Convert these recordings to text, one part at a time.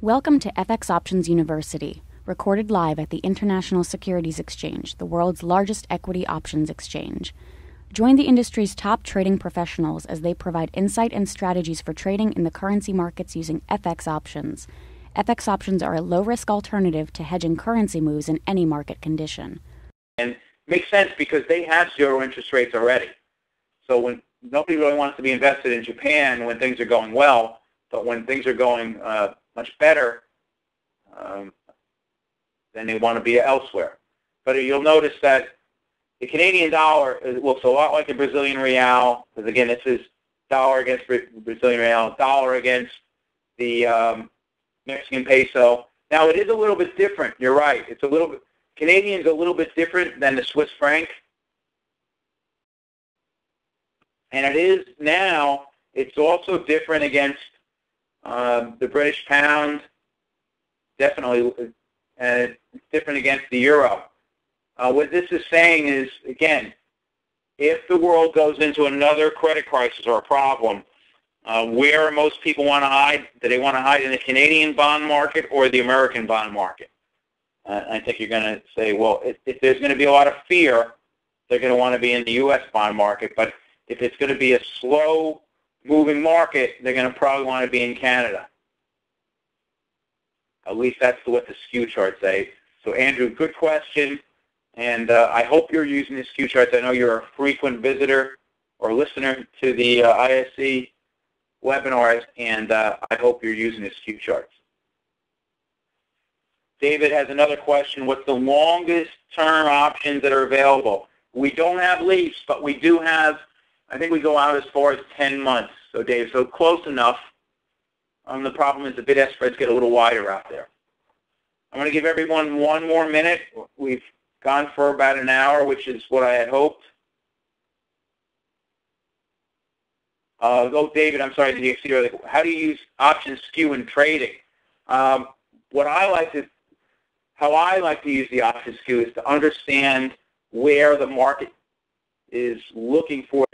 Welcome to FX Options University, recorded live at the International Securities Exchange, the world's largest equity options exchange. Join the industry's top trading professionals as they provide insight and strategies for trading in the currency markets using FX options. FX options are a low-risk alternative to hedging currency moves in any market condition. And makes sense because they have zero interest rates already. So when nobody really wants to be invested in Japan when things are going well, but when things are going much better, then they want to be elsewhere. But you'll notice that the Canadian dollar looks a lot like the Brazilian real, because again, this is dollar against Brazilian real, dollar against the Mexican peso. Now, it is a little bit different. You're right. It's a little bit, Canadian's a little bit different than the Swiss franc. And it is now, it's also different against the British pound, definitely, and it's different against the euro. What this is saying is, again, if the world goes into another credit crisis or a problem, where most people want to hide, do they want to hide in the Canadian bond market or the American bond market? I think you're going to say, well, if there's going to be a lot of fear, they're going to want to be in the U.S. bond market. But if it's going to be a slow-moving market, they're going to probably want to be in Canada. At least that's what the skew charts say. So, Andrew, good question. And I hope you're using the skew charts. I know you're a frequent visitor or listener to the ISE webinars, and I hope you're using the skew charts. David has another question. What's the longest term options that are available? We don't have leaps, but we do have, I think we go out as far as 10 months. So, Dave, so close enough. The problem is the bid-ask spreads get a little wider out there. I'm going to give everyone one more minute. We've gone for about an hour, which is what I had hoped. Oh, David, I'm sorry, how do you use option skew in trading? How I like to use the option skew is to understand where the market is looking for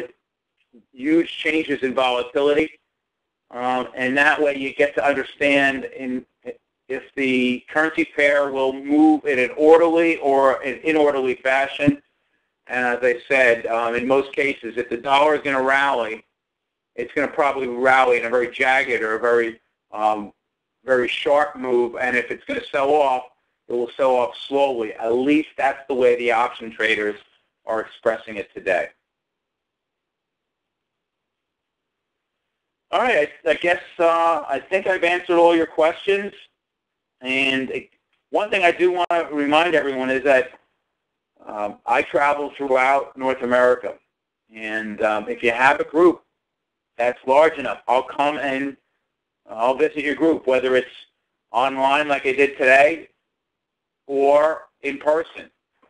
huge changes in volatility, and that way you get to understand if the currency pair will move in an orderly or an inorderly fashion. And as I said, in most cases, if the dollar is going to rally, it's going to probably rally in a very jagged or a very, very sharp move. And if it's going to sell off, it will sell off slowly. At least that's the way the option traders are expressing it today. All right, I guess I think I've answered all your questions. And one thing I do want to remind everyone is that I travel throughout North America. And if you have a group that's large enough, I'll come and I'll visit your group, whether it's online like I did today or in person.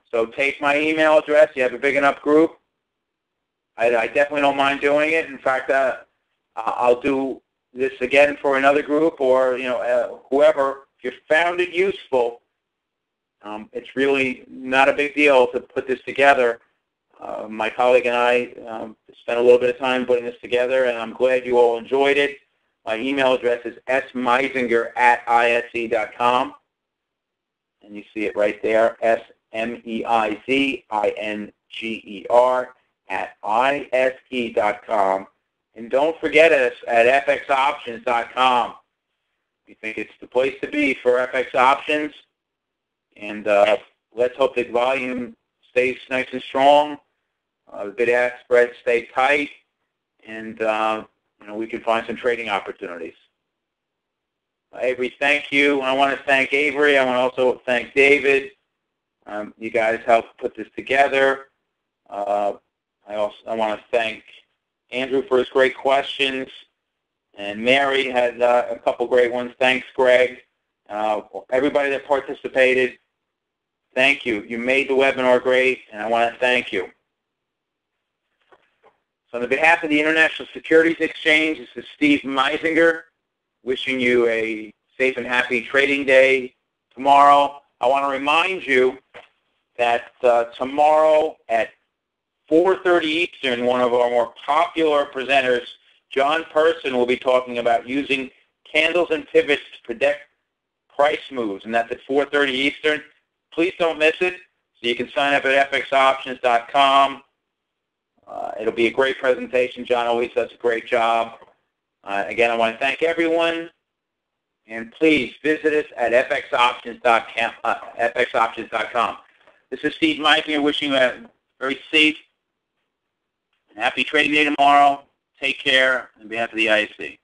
So take my email address. You have a big enough group. I definitely don't mind doing it. In fact, I'll do this again for another group or whoever. If you found it useful, it's really not a big deal to put this together. My colleague and I spent a little bit of time putting this together, and I'm glad you all enjoyed it. My email address is smeizinger@ise.com, and you see it right there, SMEIZINGER@ISE.com. And don't forget us at fxoptions.com. We think it's the place to be for FX options. And let's hope that volume stays nice and strong. The bid-ask spreads stay tight, and we can find some trading opportunities. Avery, thank you. I want to thank Avery. I want to also thank David. You guys helped put this together. I want to thank Andrew for his great questions, and Mary had a couple great ones. Thanks, Greg. Everybody that participated, thank you. You made the webinar great, and I want to thank you. So on behalf of the International Securities Exchange, this is Steve Meizinger, wishing you a safe and happy trading day tomorrow. I want to remind you that tomorrow at 4:30 Eastern, one of our more popular presenters, John Person, will be talking about using candles and pivots to price moves, and that's at 4:30 Eastern. Please don't miss it. So you can sign up at fxoptions.com. It'll be a great presentation. John always does a great job. Again, I want to thank everyone. And please visit us at fxoptions.com. This is Steve Meizinger wishing you a very safe and happy trading day tomorrow. Take care on behalf of the ISE.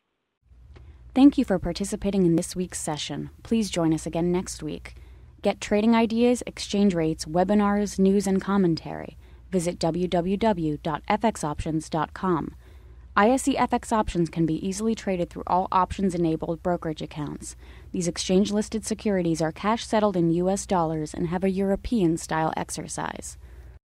Thank you for participating in this week's session. Please join us again next week. Get trading ideas, exchange rates, webinars, news, and commentary. Visit www.fxoptions.com. ISE FX Options can be easily traded through all options-enabled brokerage accounts. These exchange-listed securities are cash-settled in U.S. dollars and have a European-style exercise.